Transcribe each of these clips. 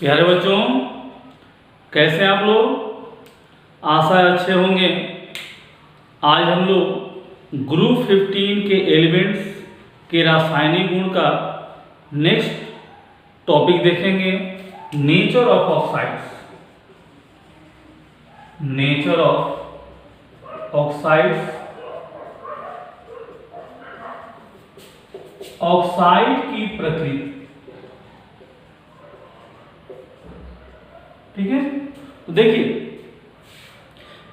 प्यारे बच्चों, कैसे हैं आप लोग? आशा है अच्छे होंगे। आज हम लोग ग्रुप 15 के एलिमेंट्स के रासायनिक गुण का नेक्स्ट टॉपिक देखेंगे, nature of oxides. Nature of oxides, oxide की प्रकृति। ठीक है, तो देखिए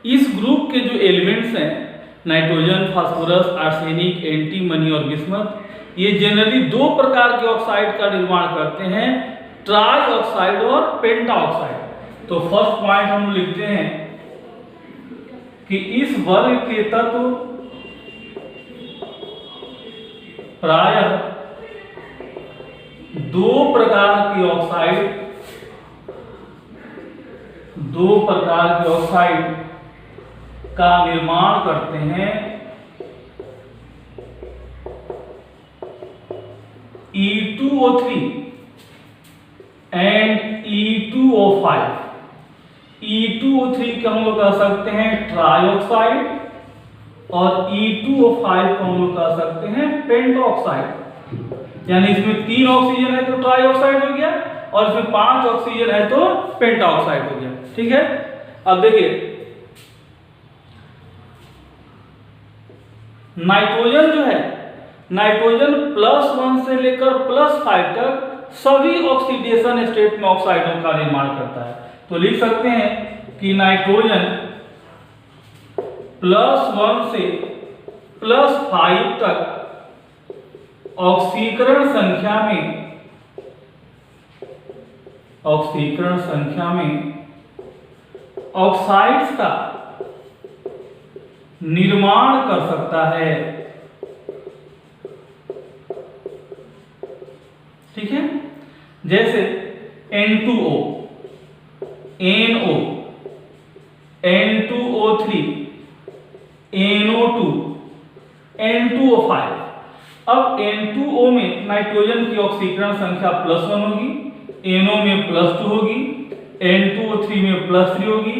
इस ग्रुप के जो एलिमेंट्स हैं नाइट्रोजन, फास्फोरस, आर्सेनिक, एंटीमनी और बिस्मथ, ये जनरली दो प्रकार के ऑक्साइड का निर्माण करते हैं, ट्राई ऑक्साइड और पेंटा ऑक्साइड। तो फर्स्ट पॉइंट हम लिखते हैं कि इस वर्ग के तत्व प्रायः दो प्रकार के ऑक्साइड का निर्माण करते हैं, E2O3 एंड E2O5। E2O3 को हम लोग कह सकते हैं ट्राई ऑक्साइड और E2O5 को हम लोग कह सकते हैं पेंटॉक्साइड। यानी इसमें 3 ऑक्सीजन है तो ट्राई ऑक्साइड हो गया और इसमें 5 ऑक्सीजन है तो पेंटॉक्साइड हो गया। ठीक है, अब देखिए नाइट्रोजन जो है, नाइट्रोजन +1 से लेकर +5 तक सभी ऑक्सीडेशन स्टेट में ऑक्साइडों का निर्माण करता है। तो लिख सकते हैं कि नाइट्रोजन +1 से +5 तक ऑक्सीकरण संख्या में ऑक्साइड्स का निर्माण कर सकता है। ठीक है, जैसे N2O, NO, N2O3, NO2, N2O5। अब N2O में नाइट्रोजन की ऑक्सीकरण संख्या +1 होगी, NO में +2 होगी, N2O3 में +3 होगी,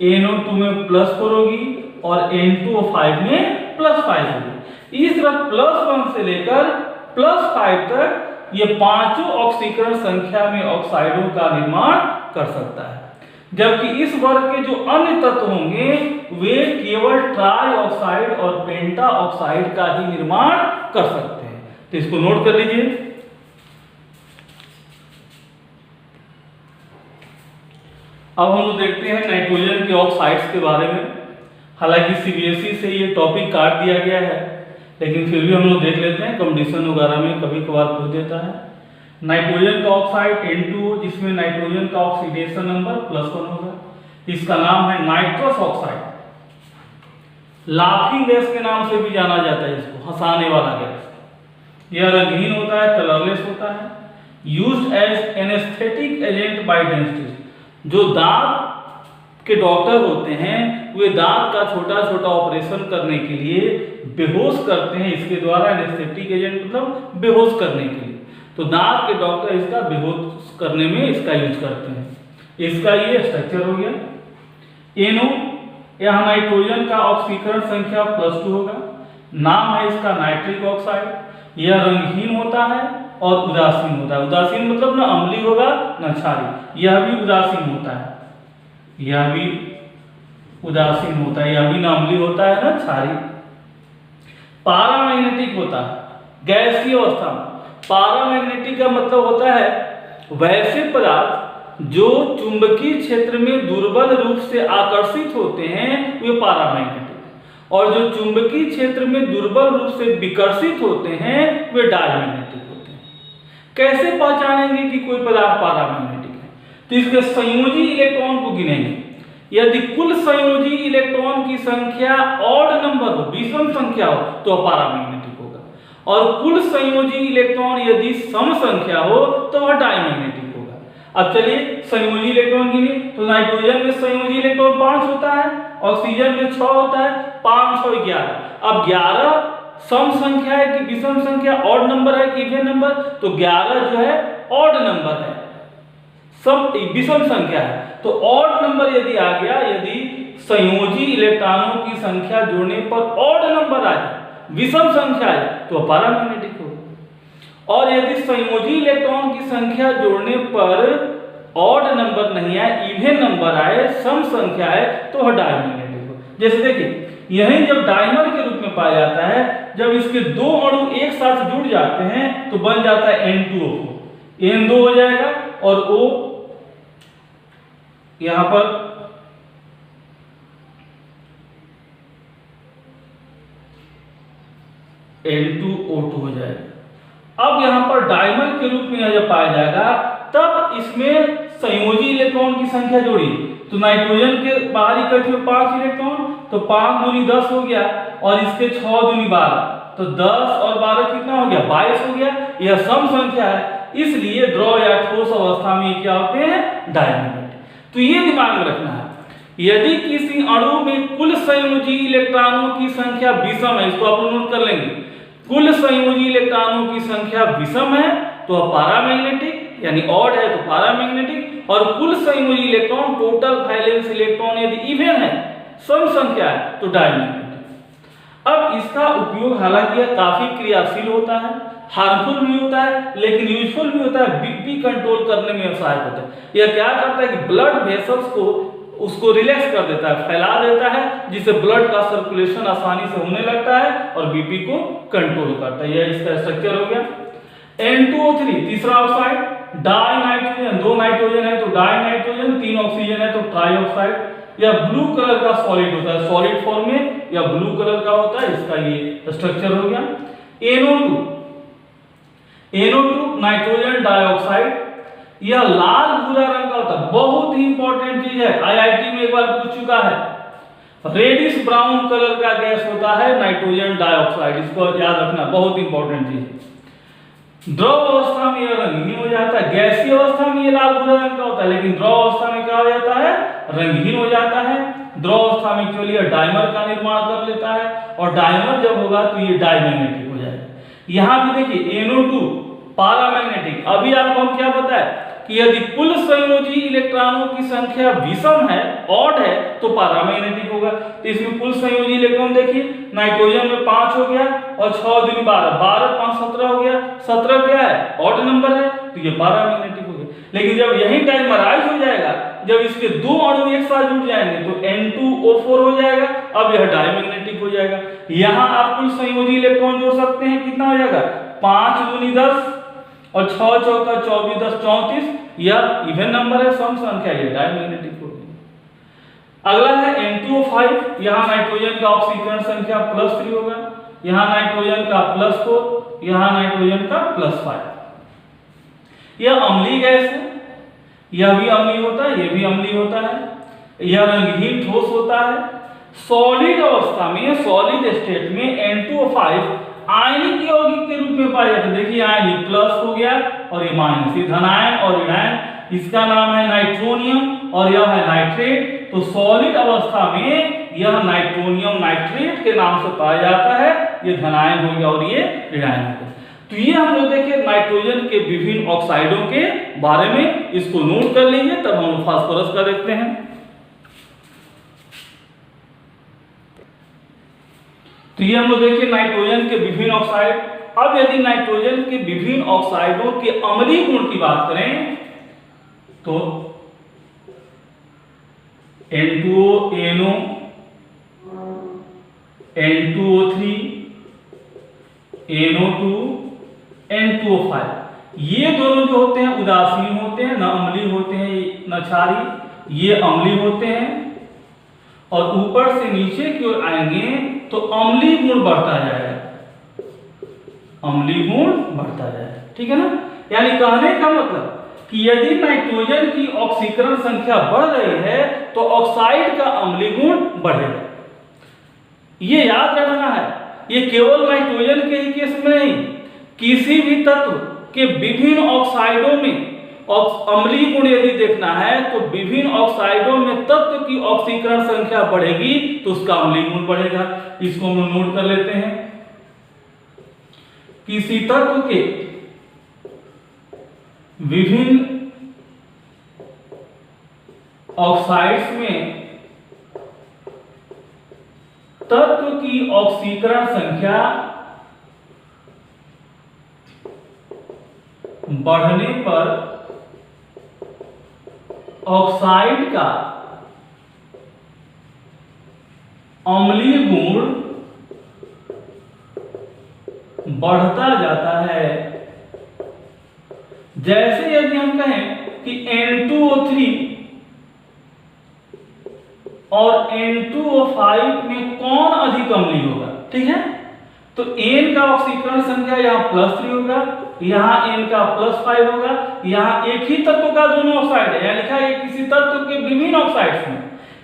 NO2 में +4 होगी और N2O5 में +5 होगी। इस तरह +1 से लेकर +5 तक ये पांचों ऑक्सीकरण संख्या में ऑक्साइडों का निर्माण कर सकता है, जबकि इस वर्ग के जो अन्य तत्व होंगे वे केवल ट्राई ऑक्साइड और पेंटा ऑक्साइड का ही निर्माण कर सकते हैं। तो इसको नोट कर लीजिए। अब हम लोग देखते हैं नाइट्रोजन के ऑक्साइड्स के बारे में। हालांकि सीबीएसई से ये टॉपिक काट दिया गया है, लेकिन फिर भी हम लोग देख लेते हैं, कंपटीशन वगैरह में कभी कभार पूछ देता है। नाइट्रोजन का ऑक्साइड N2O, जिसमें नाइट्रोजन का ऑक्सीडेशन नंबर +1 होगा, इसका नाम है नाइट्रस ऑक्साइड। लाफिंग गैस के नाम से भी जाना जाता है इसको, हंसाने वाला गैस। यह रंगहीन होता है, कलरलेस होता है, used as anaesthetic agent by dentist. जो दांत के डॉक्टर होते हैं वे दांत का छोटा छोटा ऑपरेशन करने के लिए बेहोश करते हैं इसके द्वारा। एनेस्थेटिक एजेंट मतलब बेहोश करने के लिए, तो दांत के डॉक्टर इसका बेहोश करने में इसका यूज करते हैं। इसका ये स्ट्रक्चर हो गया। NO, यहाँ नाइट्रोजन का ऑक्सीकरण संख्या +2 होगा, नाम है इसका नाइट्रिक ऑक्साइड। यह रंगहीन होता है और उदासीन होता है। उदासीन मतलब ना अम्लीय होगा ना क्षारीय, यह भी उदासीन होता है, यह भी उदासीन होता है, यह भी ना अम्लीय होता है ना क्षारीय। पारामैग्नेटिक होता है गैसीय अवस्था में। पारामैग्नेटिक का मतलब होता है वैसे पदार्थ जो चुंबकीय क्षेत्र में दुर्बल रूप से आकर्षित होते हैं वे पारामैग्नेटिक, और जो चुंबकीय क्षेत्र में दुर्बल रूप से विकर्षित होते हैं वे डायमैग्नेटिक होते हैं। कैसे पहचानेंगे कि कोई पदार्थ पारामैग्नेटिक है? तो इसके संयोजी इलेक्ट्रॉन को गिनेंगे। यदि कुल संयोजी इलेक्ट्रॉन की संख्या ऑड नंबर हो, विषम संख्या हो, तो पारामैग्नेटिक होगा, और कुल संयोजी इलेक्ट्रॉन यदि सम संख्या हो तो वह डायमैग्नेटिक होगा। अब चलिए संयोजी इलेक्ट्रॉन गिनिए। तो नाइट्रोजन में संयोजी इलेक्ट्रॉन 5 होता है, ऑक्सीजन में 6 होता है, 5 6 11। अब 11 सम संख्या है कि विषम संख्या, ऑड नंबर है कि इवन नंबर? तो 11 जो है ऑड नंबर है। विषम संख्या है। तो ऑड नंबर यदि आ गया, यदि संयोजी इलेक्ट्रॉनों की संख्या जोड़ने पर ऑड नंबर आ जाए, विषम संख्या है, तो पैरामैग्नेटिक होगा। और यदि संयोजी इलेक्ट्रॉन की संख्या जोड़ने पर ऑड नंबर नहीं आए, इवन नंबर आए, सम संख्या है, तो वह डायमैग्नेटिक होगा। जैसे देखिए यही जब डायमर के रूप में पाया जाता है, जब इसके दो अणु एक साथ जुड़ जाते हैं तो बन जाता है N2O4, N2 हो जाएगा और O यहां पर N2O2 हो जाएगा। अब यहां पर डायमर के रूप में जब पाया जाएगा, तब इसमें संयोजी इलेक्ट्रॉन की संख्या जोड़ी, तो नाइट्रोजन के बाहरी कक्ष में 5 इलेक्ट्रॉन, तो 5 दूनी 10 हो गया, और इसके 6 दूनी 12, तो 10 और 12 कितना हो गया, 22 हो गया। यह सम संख्या है, इसलिए द्रव या ठोस अवस्था में क्या होते हैं, डायमैग्नेटिक। तो ये दिमाग में रखना है, यदि किसी अणु में कुल संयोजी इलेक्ट्रॉनों की संख्या विषम है, इसको आप नोट कर लेंगे, कुल संयोजी इलेक्ट्रॉनों की संख्या विषम है तो पैरामैग्नेटिक, यानी ऑड है तो पैरामैग्नेटिक, और कुल संयोजी इलेक्ट्रॉन टोटल वैलेंस इलेक्ट्रॉन यदि इवन है, सम संख्या है, तो डायमैग्नेटिक। अब इसका उपयोग हालांकि यह काफी क्रियाशील होता है, हार्मफुल भी होता है, लेकिन यूजफुल भी होता है, बीपी कंट्रोल करने में सहायक होता है। यह क्या करता है कि ब्लड वेसल्स को उसको रिलैक्स कर देता है, फैला देता है, जिससे ब्लड का सर्कुलेशन आसानी से होने लगता है और बीपी को कंट्रोल करता है। यह इसका स्ट्रक्चर हो गया। N2O3 तीसरा ऑक्साइड, डाई नाइट्रोजन, 2 नाइट्रोजन है तो डाई नाइट्रोजन, 3 ऑक्सीजन है तो ट्राई ऑक्साइड। यह ब्लू कलर का सॉलिड होता है, सॉलिड फॉर्म में या ब्लू कलर का होता है, इसका ये स्ट्रक्चर हो गया। NO2 नाइट्रोजन डाइऑक्साइड, यह लाल भूरा रंग का होता है, बहुत ही इंपॉर्टेंट चीज है, आईआईटी में एक बार पूछ चुका है। रेडिश ब्राउन कलर का गैस होता है नाइट्रोजन डाइऑक्साइड, इसको याद रखना, बहुत इंपॉर्टेंट चीज है। द्रव अवस्था में यह रंगहीन हो जाता है, गैसीय अवस्था में यह लाल भूरा रंग का होता है, लेकिन द्रव अवस्था में क्या हो जाता है, रंगहीन हो जाता है। द्रव अवस्था में एक्चुअली यह डायमर का निर्माण कर लेता है, और डायमर जब होगा तो ये डायमैग्नेटिक हो जाएगा। यहां भी देखिए NO2 पैरामैग्नेटिक। अभी आपको हम क्या बताए कि यदि कुल संयोजी इलेक्ट्रॉनों की संख्या विषम है, ऑड है, तो पैरामैग्नेटिक होगा। तो इसमें कुल संयोजी इलेक्ट्रॉन देखिए, नाइट्रोजन में 5 हो गया और 6 दूनी 12, 12 5 17 हो गया, 17 क्या है, ऑड नंबर है, तो ये पैरामैग्नेटिक हो गया। लेकिन जब यही डायमराइज हो जाएगा, जब इसके दो अणु एक साथ जुड़ जाएंगे तो N2O4 हो जाएगा, अब यह डायमैग्नेटिक हो जाएगा। यहां आप कुल संयोजी इलेक्ट्रॉन जोड़ सकते हैं, कितना हो जाएगा, 5 दूनी 10 और 6 चौका 24 10 34, यह इवन नंबर है, सम संख्या, ये डायमैग्नेटिक हो गई। अगला है N2O5, यहां नाइट्रोजन का ऑक्सीकरण संख्या +3 होगा, यहां नाइट्रोजन का +4, यहां नाइट्रोजन का +5। यह अम्लीय गैस है, यह भी अम्लीय होता है, यह भी अम्लीय होता है, यह रंगहीन ठोस होता है। सॉलिड अवस्था में, सॉलिड स्टेट में N2O5 आयनिक यौगिक के रूप में पाया जाता है। देखिए आयनिक प्लस हो गया और ये माइनस, ये धनायन और ऋणायन, इसका नाम है नाइट्रोनियम और यह है नाइट्रेट। तो सॉलिड अवस्था में यह नाइट्रोनियम नाइट्रेट के नाम से पाया जाता है, ये धनायन हो गया और ये ऋणायन हो गया। तो ये हम लोग देखिए नाइट्रोजन के विभिन्न ऑक्साइडों के बारे में, इसको नोट कर लीजिए, तब हम फास्फोरस का देखते हैं। तो ये हम लोग देखिए नाइट्रोजन के विभिन्न ऑक्साइड। अब यदि नाइट्रोजन के विभिन्न ऑक्साइडों के अम्लीय गुण की बात करें तो N2O, NO, N2O3, NO2, N2O5, ये दोनों जो होते हैं उदासीन होते हैं, न अम्लीय होते हैं न क्षारीय, ये अम्लीय होते हैं। और ऊपर से नीचे की ओर आएंगे तो अम्लीय गुण बढ़ता जाएगा, अम्लीय गुण बढ़ता जाएगा, ठीक है ना। यानी कहने का मतलब कि यदि नाइट्रोजन की ऑक्सीकरण संख्या बढ़ रही है तो ऑक्साइड का अम्लीय गुण बढ़ेगा। ये याद रखना है, ये केवल नाइट्रोजन के ही केस में नहीं, किसी भी तत्व के विभिन्न ऑक्साइडों में अम्लीय गुण यदि देखना है तो विभिन्न ऑक्साइडों में तत्व की ऑक्सीकरण संख्या बढ़ेगी तो उसका अम्लीय गुण बढ़ेगा। इसको हम नोट कर लेते हैं। किसी तत्व के विभिन्न ऑक्साइड्स में तत्व की ऑक्सीकरण संख्या बढ़ने पर ऑक्साइड का अम्लीय गुण बढ़ता जाता है। जैसे यदि हम कहें कि N2O3 और N2O5 में कौन अधिक अम्लीय होगा, ठीक है, तो N का ऑक्सीकरण संख्या यहाँ +3 होगा, यहाँ N का +5 होगा। यहाँ एक ही तत्व का दोनों ऑक्साइड है, यहाँ लिखा है किसी तत्व के विभिन्न ऑक्साइड्स में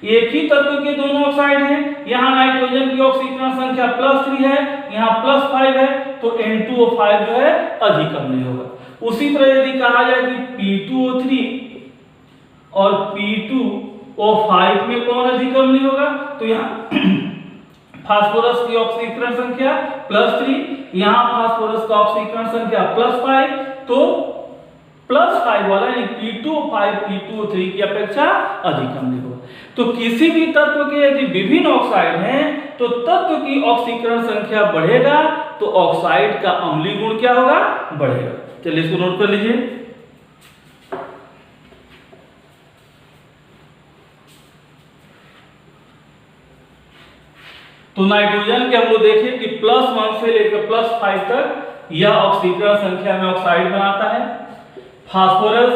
एक ही तत्व के दोनों ऑक्साइड हैं। यहाँ नाइट्रोजन की ऑक्सीकरण संख्या +3 है, यहाँ +5 है, तो N2O5 जो है अधिक अम्लीय होगा। उसी तरह यदि कहा जाए कि P2O3 और P2O5 में कौन अधिक अम्लीय होगा, तो यहाँ फास्फोरस की ऑक्सीकरण संख्या +3, यहाँ फास्फोरस का ऑक्सीकरण संख्या +5, तो +5 वाला यानी P2O5 P2O3 की अपेक्षा अधिक अम्लीय होगा। तो किसी भी तत्व के यदि विभिन्न ऑक्साइड हैं तो तत्व की ऑक्सीकरण संख्या बढ़ेगा तो ऑक्साइड का अम्लीय गुण क्या होगा, बढ़ेगा। चलिए इसको नोट कर लीजिए। तो नाइट्रोजन के हम लोग देखें कि +1 से लेकर +5 तक यह ऑक्सीकरण संख्या में ऑक्साइड बनाता है। Phosphorus,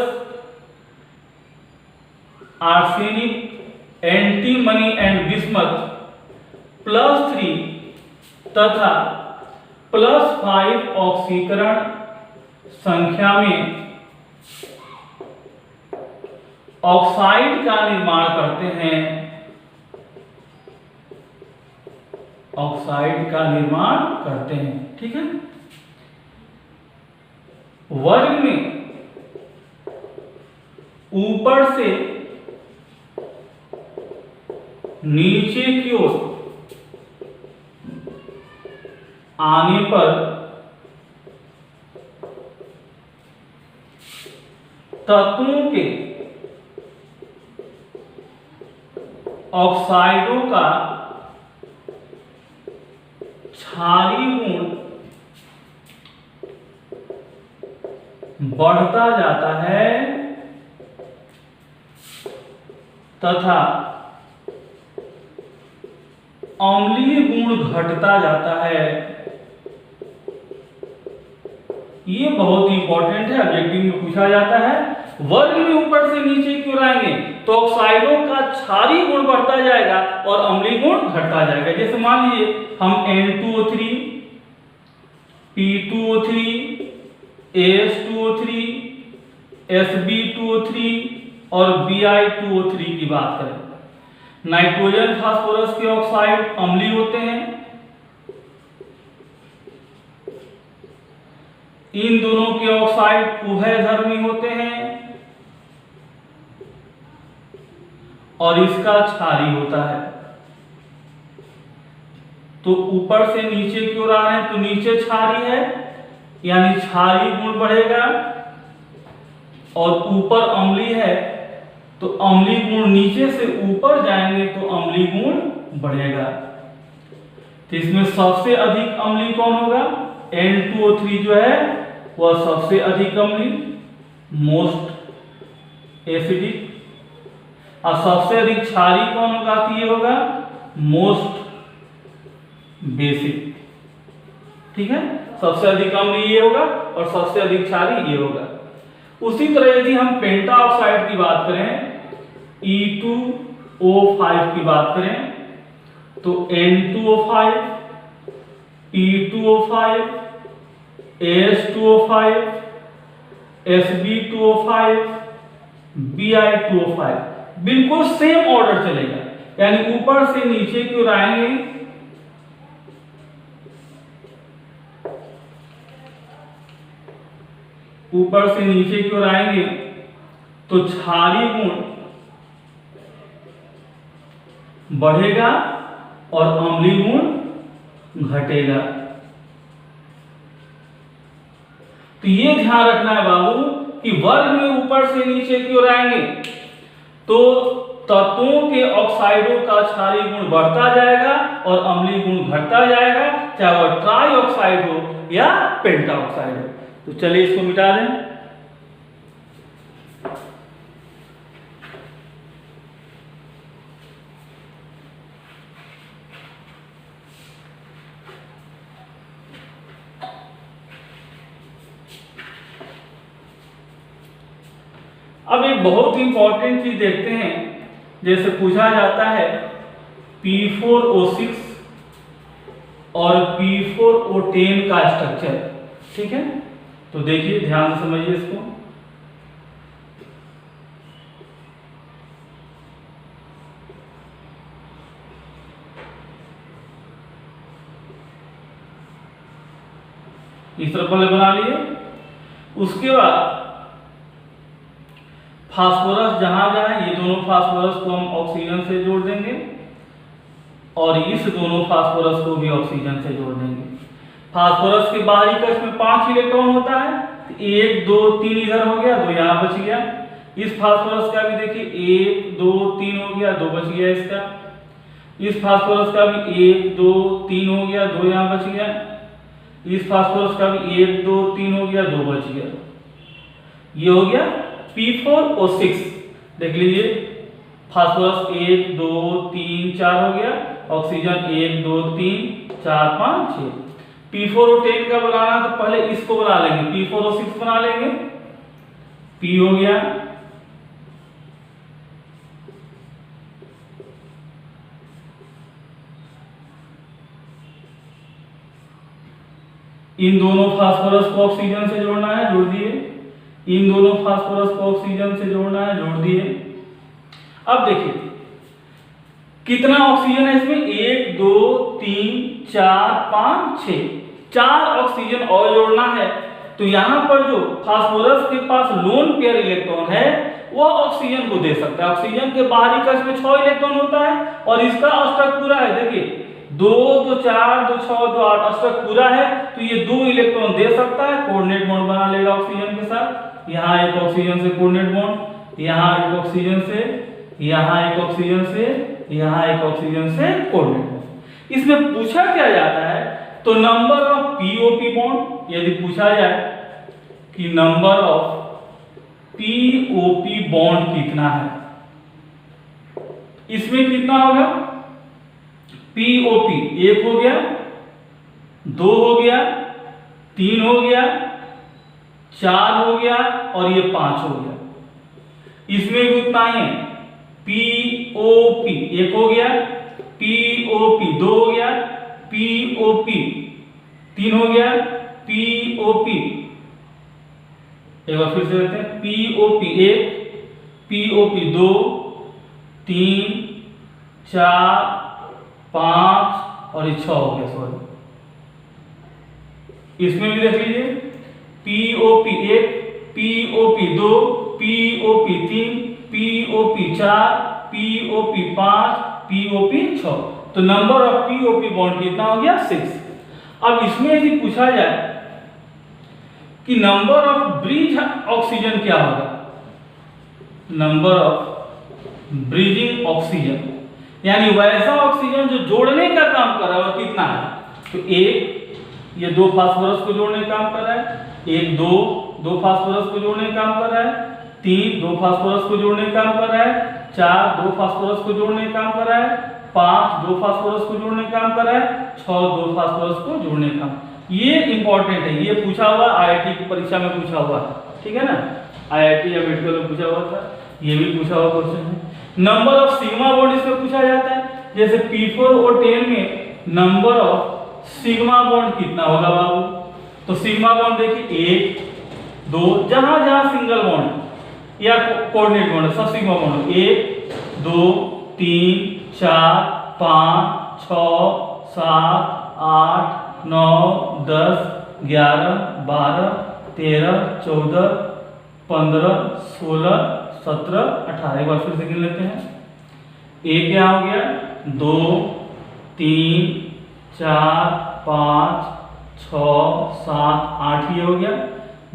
arsenic, antimony and bismuth +3 तथा +5 ऑक्सीकरण संख्या में ऑक्साइड का निर्माण करते हैं। ऑक्साइड का निर्माण करते हैं, ठीक है। वर्ग में ऊपर से नीचे की ओर आने पर तत्वों के ऑक्साइडों का क्षारीय गुण बढ़ता जाता है तथा अम्लीय गुण घटता जाता है। ये बहुत इंपॉर्टेंट है, ऑब्जेक्टिव में पूछा जाता है। वर्ग में ऊपर से नीचे की ओर आएंगे तो ऑक्साइडों का क्षारीय गुण बढ़ता जाएगा और अम्लीय गुण घटता जाएगा। जैसे मान लीजिए हम N2O3, P2O3, AS2O3, Sb2O3 और Bi2O3 की बात करें। नाइट्रोजन फास्फोरस के ऑक्साइड अम्लीय होते हैं। इन दोनों के ऑक्साइड उभयधर्मी होते हैं और इसका क्षारीय होता है। तो ऊपर से नीचे की ओर आ रहे हैं तो नीचे क्षारीय है यानी क्षारीय गुण बढ़ेगा, और ऊपर अम्लीय है तो अम्लीय गुण नीचे से ऊपर जाएंगे तो अम्लीय गुण बढ़ेगा। तो इसमें सबसे अधिक अम्लीय कौन होगा? N2O3 जो है वह सबसे अधिक अम्लीय, मोस्ट एसिडिक, और सबसे अधिक क्षारीय कौन होगा? तो ये होगा मोस्ट बेसिक, ठीक है। सबसे अधिक अम्लीय ये होगा और सबसे अधिक क्षारीय ये होगा। उसी तरह यदि हम पेंटा ऑक्साइड की बात करें, E2O5 की बात करें, तो N2O5, P2O5, AS2O5, Sb2O5, Bi2O5 बिल्कुल सेम ऑर्डर चलेगा, यानी ऊपर से नीचे की ओर आएंगे ऊपर से नीचे की ओर आएंगे तो क्षारीय गुण बढ़ेगा और अम्लीय गुण घटेगा। तो ये ध्यान रखना है बाबू कि वर्ग में ऊपर से नीचे की ओर आएंगे तो तत्वों के ऑक्साइडों का क्षारीय गुण बढ़ता जाएगा और अम्लीय गुण घटता जाएगा, चाहे वह ट्राई ऑक्साइड हो या पेंटा ऑक्साइड हो। तो चलिए इसको मिटा दें। अब एक बहुत ही इंपॉर्टेंट चीज देखते हैं, जैसे पूछा जाता है P4O6 और P4O10 का स्ट्रक्चर, ठीक है। तो देखिए ध्यान से समझिए इसको। इस तरह पहले बना लिए, उसके बाद फास्फोरस जहां जहां, ये दोनों फास्फोरस को हम ऑक्सीजन से जोड़ देंगे और इस दोनों फास्फोरस को भी ऑक्सीजन से जोड़ देंगे। फास्फोरस के बाहरी कक्ष में 5 इलेक्ट्रॉन होता है, तो 1 2 3 इधर हो गया, 2 यहाँ बच गया। इस फास्फोरस का भी देखिए 1 2 3 हो गया, 2 बच गया इसका। इस फास्फोरस का भी 1 2 3 हो गया, 2 यहाँ बच गया। इस फास्फोरस का भी 1 2 3 हो गया, 2 बच गया। ये हो गया P4O6। देख लीजिए फास्फोरस 1 2 3 4 हो गया, ऑक्सीजन 1 2 3 4 5 6। P4O10 का बनाना तो पहले इसको बना लेंगे, P4O6 बना लेंगे। P हो गया, इन दोनों फास्फोरस को ऑक्सीजन से जोड़ना है, जोड़ दिए। इन दोनों फास्फोरस को ऑक्सीजन से जोड़ना है, जोड़ दिए। अब देखिए कितना ऑक्सीजन है इसमें, 1 2 3 4 5 6, 4 ऑक्सीजन और जोड़ना है। तो यहां पर जो फास्फोरस के पास लोन पेयर इलेक्ट्रॉन है वह ऑक्सीजन को दे सकता है। ऑक्सीजन के बाहरी कक्ष में 6 इलेक्ट्रॉन होता है और इसका अष्टक पूरा है, देखिए 2 2 4 2 6 2 8 अष्टक पूरा है, तो ये 2 इलेक्ट्रॉन दे सकता है। कोऑर्डिनेट बॉन्ड बना लेगा ऑक्सीजन के साथ। यहाँ एक ऑक्सीजन से कोऑर्डिनेट बॉन्ड, यहाँ एक ऑक्सीजन से, यहाँ एक ऑक्सीजन से, यहाँ एक ऑक्सीजन से कोऑर्डिनेट बॉन्ड। इसमें पूछा क्या जाता है, तो नंबर ऑफ POP बॉन्ड यदि पूछा जाए कि नंबर ऑफ POP बॉन्ड कितना है, इसमें कितना होगा, POP 1 हो गया, 2 हो गया, 3 हो गया, 4 हो गया और ये 5 हो गया। इसमें भी उतना ही है, POP 1 हो गया, POP 2 हो गया, POP 3 हो गया, POP एक बार फिर से देखते हैं, POP 1 POP 2 3 4 5 और ये 6 हो गया, सॉरी। इसमें भी देख लीजिए POP 1 POP 2 POP 3 POP 4 POP 5 POP 6। तो नंबर ऑफ POP बॉन्ड कितना हो गया, 6। अब इसमें यदि पूछा जाए कि नंबर ऑफ ब्रिज ऑक्सीजन क्या होगा, नंबर ऑफ ब्रिजिंग ऑक्सीजन, यानी वैसा ऑक्सीजन जो जोड़ने का काम कर रहा है वो कितना है। तो 1 ये 2 फास्फोरस को जोड़ने का काम कर रहा है, 1 2 फास्फोरस को जोड़ने का काम कर रहा है, 3 2 फास्फोरस को जोड़ने का काम कर रहा है, 4 2 फास्फोरस को जोड़ने का काम कर रहा है, 5 2 फास्फोरस को जोड़ने का काम कर रहा है, 6 2 फास्फोरस को जोड़ने का। ये इंपॉर्टेंट है, ये पूछा हुआ IIT की परीक्षा में पूछा हुआ है, ठीक है ना, IIT या मेडिकल में पूछा हुआ था, ये भी पूछा हुआ क्वेश्चन है। नंबर ऑफ सिग्मा बॉन्ड इसमें पूछा जाता है, जैसे P4O10 में नंबर ऑफ सिग्मा बॉन्ड कितना होगा बाबू, तो सिग्मा बॉन्ड देखिए 1 2, जहां जहां सिंगल बॉन्ड या कोऑर्डिनेट बॉन्ड सब सिग्मा बॉन्ड 1 2 3 4 5 6 7 8 9 10 11 12 13 14 15 16 17 18। एक बार फिर से गिन लेते हैं, 1 क्या हो गया, 2 3 4 5 6 7 8 ये हो गया,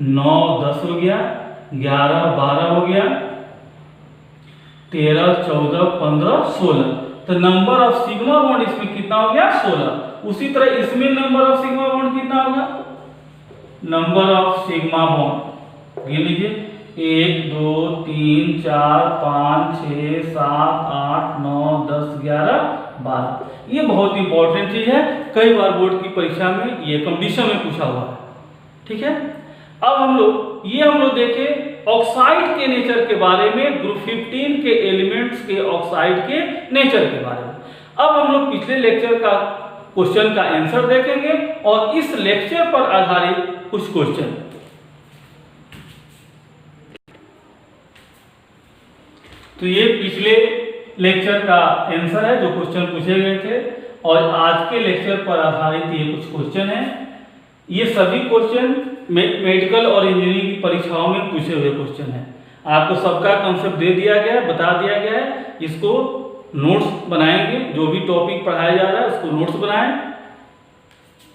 9 10 हो गया, 11 12 हो गया, 13, 14, 15, 16। तो नंबर ऑफ सिग्मा बॉन्ड इसमें कितना हो गया? 16। उसी तरह इसमें नंबर ऑफ सिग्मा बॉन्ड कितना होगा? नंबर ऑफ सिग्मा बॉन्ड गिन लीजिए, 1, 2, 3, 4, 5, 6, 7, 8, 9, 10, 11, 12। ये बहुत इंपॉर्टेंट चीज है, कई बार बोर्ड की परीक्षा में ये कंडीशन में पूछा हुआ है। ठीक है, अब हम लोग देखे ऑक्साइड के नेचर के बारे में, ग्रुप 15 के एलिमेंट्स के ऑक्साइड के नेचर के बारे में। अब हम लोग पिछले लेक्चर का क्वेश्चन का आंसर देखेंगे और इस लेक्चर पर आधारित कुछ क्वेश्चन। तो ये पिछले लेक्चर का आंसर है जो क्वेश्चन पूछे गए थे, और आज के लेक्चर पर आधारित ये कुछ क्वेश्चन है। ये सभी क्वेश्चन मेडिकल और इंजीनियरिंग की परीक्षाओं में पूछे हुए क्वेश्चन हैं। आपको सबका कंसेप्ट दे दिया गया है, बता दिया गया है। इसको नोट्स बनाएंगे, जो भी टॉपिक पढ़ाया जा रहा है उसको नोट्स बनाएं,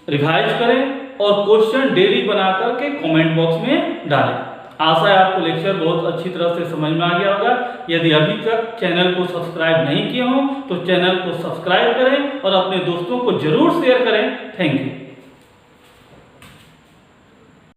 रिवाइज करें और क्वेश्चन डेली बना करके कमेंट बॉक्स में डालें। आशा है आपको लेक्चर बहुत अच्छी तरह से समझ में आ गया होगा। यदि अभी तक चैनल को सब्सक्राइब नहीं किए हो तो चैनल को सब्सक्राइब करें और अपने दोस्तों को जरूर शेयर करें। Thank you.